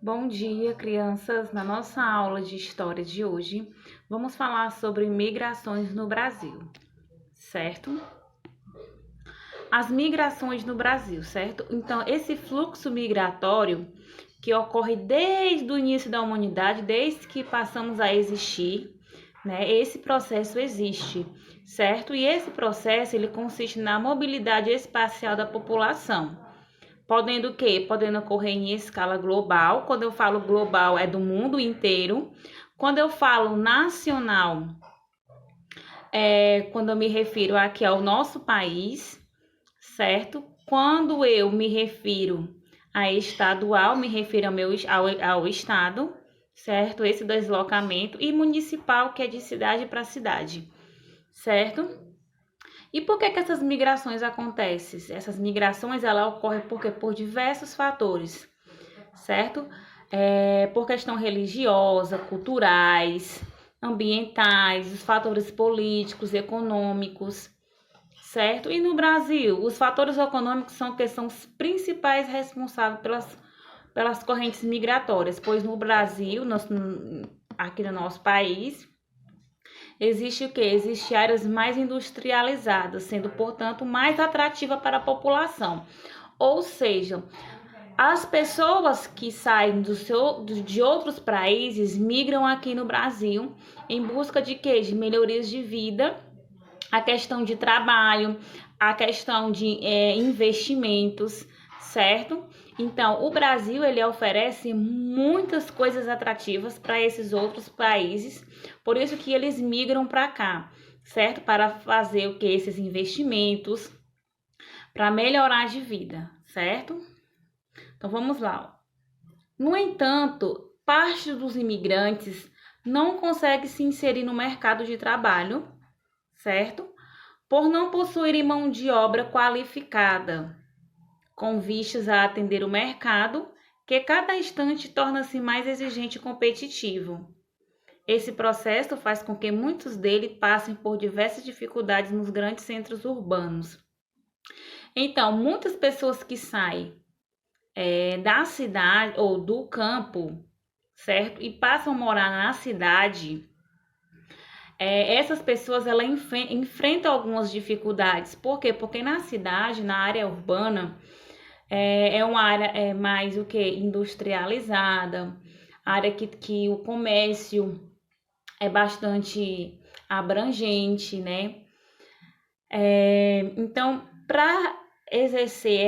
Bom dia, crianças! Na nossa aula de história de hoje, vamos falar sobre migrações no Brasil, certo? As migrações no Brasil, certo? Então, esse fluxo migratório que ocorre desde o início da humanidade, desde que passamos a existir, né? Esse processo existe, certo? E esse processo, ele consiste na mobilidade espacial da população. Podendo o quê? Podendo ocorrer em escala global. Quando eu falo global, é do mundo inteiro. Quando eu falo nacional, quando eu me refiro aqui ao nosso país, certo? Quando eu me refiro a estadual, me refiro ao estado, certo? Esse deslocamento. E municipal, que é de cidade para cidade, certo? E por que essas migrações acontecem? Essas migrações, ela ocorrem por diversos fatores, certo? Por questão religiosa, culturais, ambientais, os fatores políticos, econômicos, certo? E no Brasil, os fatores econômicos são que são os principais responsáveis pelas correntes migratórias, pois no Brasil, aqui no nosso país, existe o quê? Existe áreas mais industrializadas, sendo, portanto, mais atrativa para a população. Ou seja, as pessoas que saem de outros países migram aqui no Brasil em busca de quê? De melhorias de vida, a questão de trabalho, a questão de investimentos, certo? Então, o Brasil, ele oferece muitas coisas atrativas para esses outros países, por isso que eles migram para cá, certo? Para fazer o que? Esses investimentos, para melhorar de vida, certo? Então, vamos lá. No entanto, parte dos imigrantes não consegue se inserir no mercado de trabalho, certo? Por não possuírem mão de obra qualificada, com vistas a atender o mercado, que cada instante torna-se mais exigente e competitivo. Esse processo faz com que muitos deles passem por diversas dificuldades nos grandes centros urbanos. Então, muitas pessoas que saem da cidade ou do campo, certo? E passam a morar na cidade, essas pessoas elas enfrentam algumas dificuldades. Por quê? Porque na cidade, na área urbana, é uma área mais o que? Industrializada, área que o comércio é bastante abrangente, né? Então, para exercer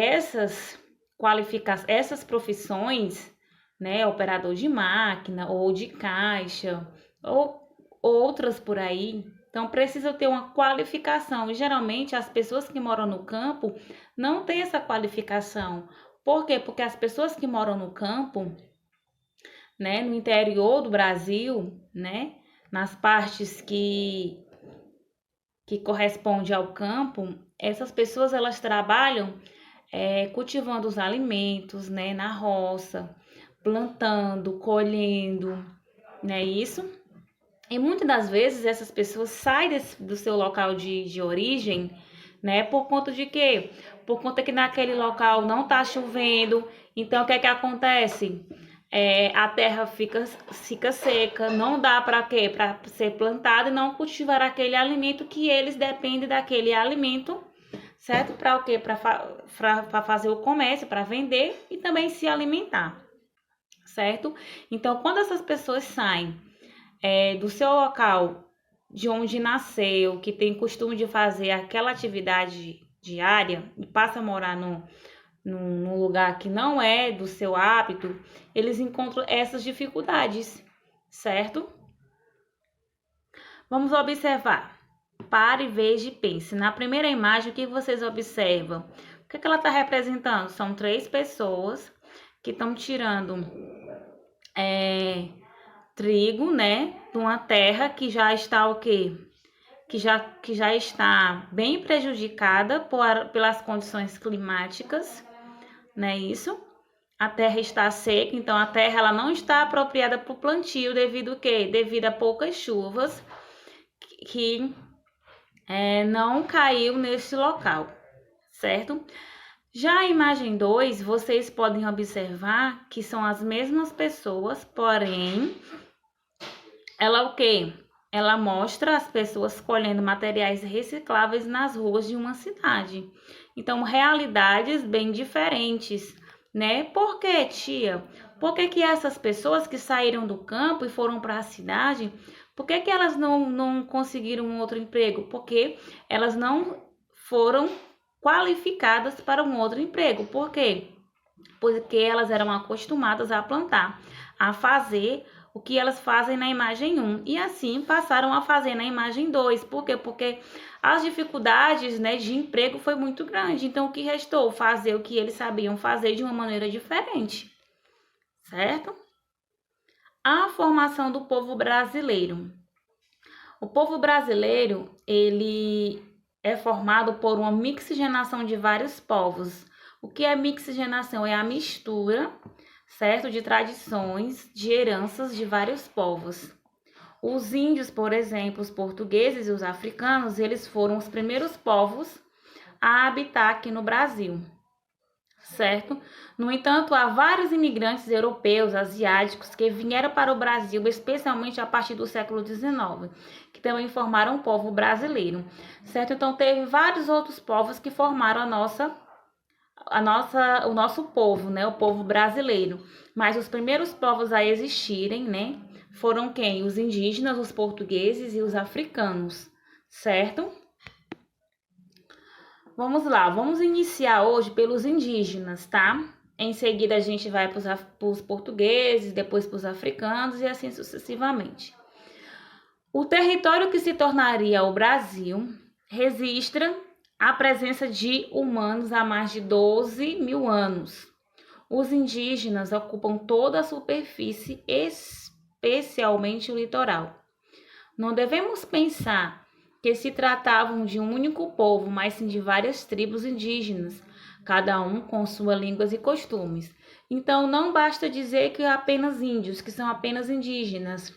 essas profissões, né? Operador de máquina ou de caixa, ou outras por aí, então precisa ter uma qualificação. E geralmente as pessoas que moram no campo não têm essa qualificação. Por quê? Porque as pessoas que moram no campo, né, no interior do Brasil, né, nas partes que corresponde ao campo, essas pessoas elas trabalham cultivando os alimentos, né, na roça, plantando, colhendo, né, isso. E muitas das vezes essas pessoas saem do seu local de origem, né? Por conta de quê? Por conta que naquele local não está chovendo. Então, o que é que acontece? A terra fica seca, não dá para quê? Para ser plantada e não cultivar aquele alimento que eles dependem daquele alimento, certo? Para o quê? Para fazer o comércio, para vender e também se alimentar, certo? Então, quando essas pessoas saem do seu local, de onde nasceu, que tem costume de fazer aquela atividade diária e passa a morar num lugar que não é do seu hábito, eles encontram essas dificuldades, certo? Vamos observar. Pare, veja e pense. Na primeira imagem, o que vocês observam? O que ela está representando? São 3 pessoas que estão tirando trigo, né, de uma terra que já está o quê? Que já está bem prejudicada pelas condições climáticas, né, isso? A terra está seca, então a terra ela não está apropriada para o plantio devido a quê? Devido a poucas chuvas que não caiu nesse local, certo? Já a imagem 2, vocês podem observar que são as mesmas pessoas, porém, ela o quê? Ela mostra as pessoas colhendo materiais recicláveis nas ruas de uma cidade. Então, realidades bem diferentes, né? Por quê, tia? Por que essas pessoas que saíram do campo e foram para a cidade, por que elas não conseguiram um outro emprego? Porque elas não foram qualificadas para um outro emprego. Por quê? Porque elas eram acostumadas a plantar, a fazer o que elas fazem na imagem 1 e assim passaram a fazer na imagem 2. Por quê? Porque as dificuldades, né, de emprego foi muito grande. Então, o que restou? Fazer o que eles sabiam fazer de uma maneira diferente, certo? A formação do povo brasileiro. O povo brasileiro, ele é formado por uma mixigenação de vários povos. O que é mixigenação? É a mistura, certo, de tradições, de heranças de vários povos. Os índios, por exemplo, os portugueses e os africanos, eles foram os primeiros povos a habitar aqui no Brasil, certo? No entanto, há vários imigrantes europeus, asiáticos, que vieram para o Brasil, especialmente a partir do século XIX, que também formaram o povo brasileiro, certo? Então, teve vários outros povos que formaram o nosso povo, né? O povo brasileiro. Mas os primeiros povos a existirem, né? Foram quem? Os indígenas, os portugueses e os africanos, certo? Vamos lá, vamos iniciar hoje pelos indígenas, tá? Em seguida a gente vai para os portugueses, depois para os africanos e assim sucessivamente. O território que se tornaria o Brasil registra a presença de humanos há mais de 12 mil anos. Os indígenas ocupam toda a superfície, especialmente o litoral. Não devemos pensar que se tratavam de um único povo, mas sim de várias tribos indígenas, cada um com suas línguas e costumes. Então, não basta dizer que apenas índios, que são apenas indígenas.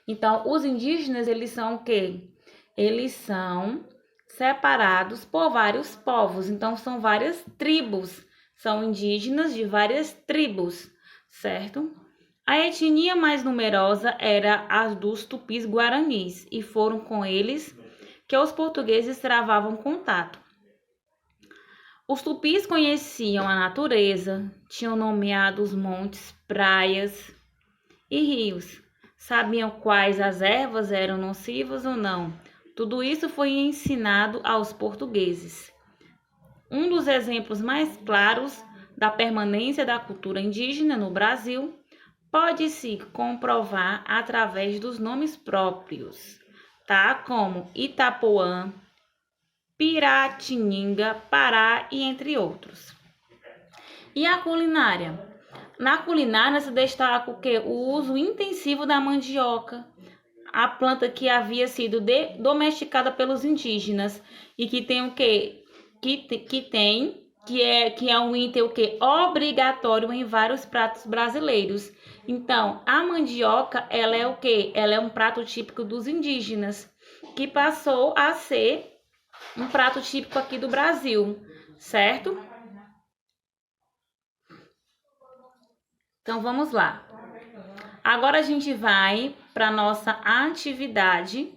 Então, os indígenas, eles são o quê? Eles são separados por vários povos. Então, são várias tribos. São indígenas de várias tribos, certo? A etnia mais numerosa era a dos tupis-guaranis e foram com eles que os portugueses travavam contato. Os tupis conheciam a natureza, tinham nomeado os montes, praias e rios, sabiam quais as ervas eram nocivas ou não. Tudo isso foi ensinado aos portugueses. Um dos exemplos mais claros da permanência da cultura indígena no Brasil pode-se comprovar através dos nomes próprios, tá? Como Itapuã, Piratininga, Pará e entre outros. E a culinária? Na culinária se destaca o quê? O uso intensivo da mandioca, a planta que havia sido domesticada pelos indígenas e que tem o quê? Que é um item o quê? Obrigatório em vários pratos brasileiros. Então, a mandioca, ela é o quê? Ela é um prato típico dos indígenas, que passou a ser um prato típico aqui do Brasil, certo? Então, vamos lá. Agora a gente vai para nossa atividade.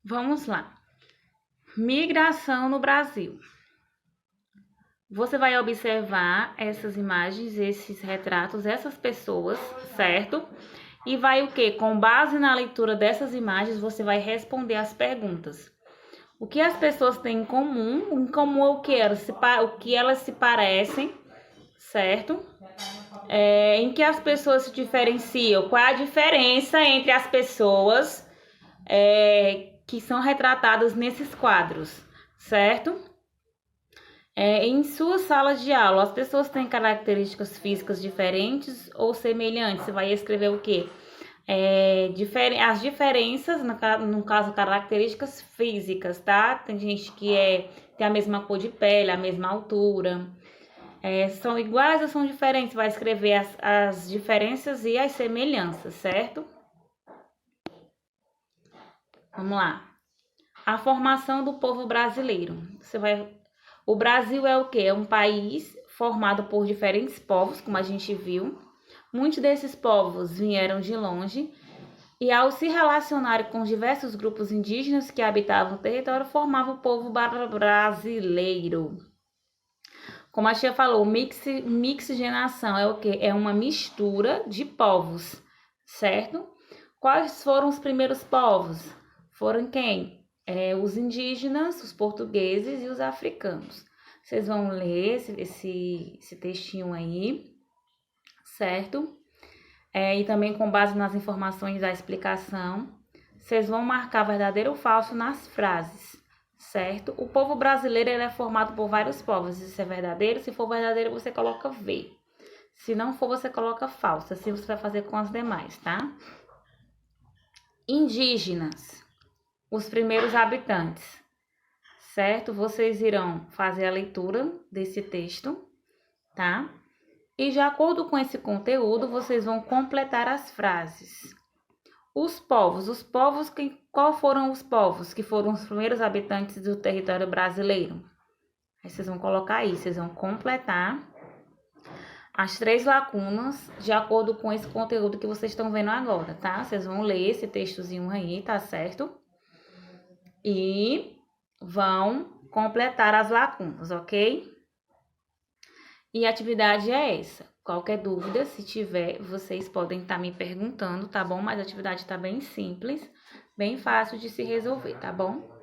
Vamos lá. Migração no Brasil. Você vai observar essas imagens, esses retratos, essas pessoas, certo? E vai o quê? Com base na leitura dessas imagens, você vai responder as perguntas. O que as pessoas têm em comum? Em comum é o que? O que elas se parecem, certo? Em que as pessoas se diferenciam? Qual é a diferença entre as pessoas que são retratadas nesses quadros, certo? Em suas salas de aula, as pessoas têm características físicas diferentes ou semelhantes? Você vai escrever o quê? As diferenças, no caso, características físicas, tá? Tem gente que tem a mesma cor de pele, a mesma altura. São iguais ou são diferentes? Vai escrever as diferenças e as semelhanças, certo? Vamos lá. A formação do povo brasileiro. Você vai O Brasil é o quê? É um país formado por diferentes povos, como a gente viu. Muitos desses povos vieram de longe e, ao se relacionarem com diversos grupos indígenas que habitavam o território, formavam o povo brasileiro. Como a tia falou, mixigenação é o quê? É uma mistura de povos, certo? Quais foram os primeiros povos? Foram quem? Os indígenas, os portugueses e os africanos. Vocês vão ler esse textinho aí, certo? E também com base nas informações da explicação, vocês vão marcar verdadeiro ou falso nas frases, certo? O povo brasileiro ele é formado por vários povos. Isso é verdadeiro? Se for verdadeiro, você coloca V. Se não for, você coloca falso. Assim você vai fazer com as demais, tá? Indígenas, os primeiros habitantes, certo? Vocês irão fazer a leitura desse texto, tá? E de acordo com esse conteúdo, vocês vão completar as frases. Os povos, qual foram os povos que foram os primeiros habitantes do território brasileiro? Aí vocês vão colocar aí, vocês vão completar as 3 lacunas de acordo com esse conteúdo que vocês estão vendo agora, tá? Vocês vão ler esse textozinho aí, tá certo? E vão completar as lacunas, ok? E a atividade é essa. Qualquer dúvida, se tiver, vocês podem estar me perguntando, tá bom? Mas a atividade tá bem simples, bem fácil de se resolver, tá bom?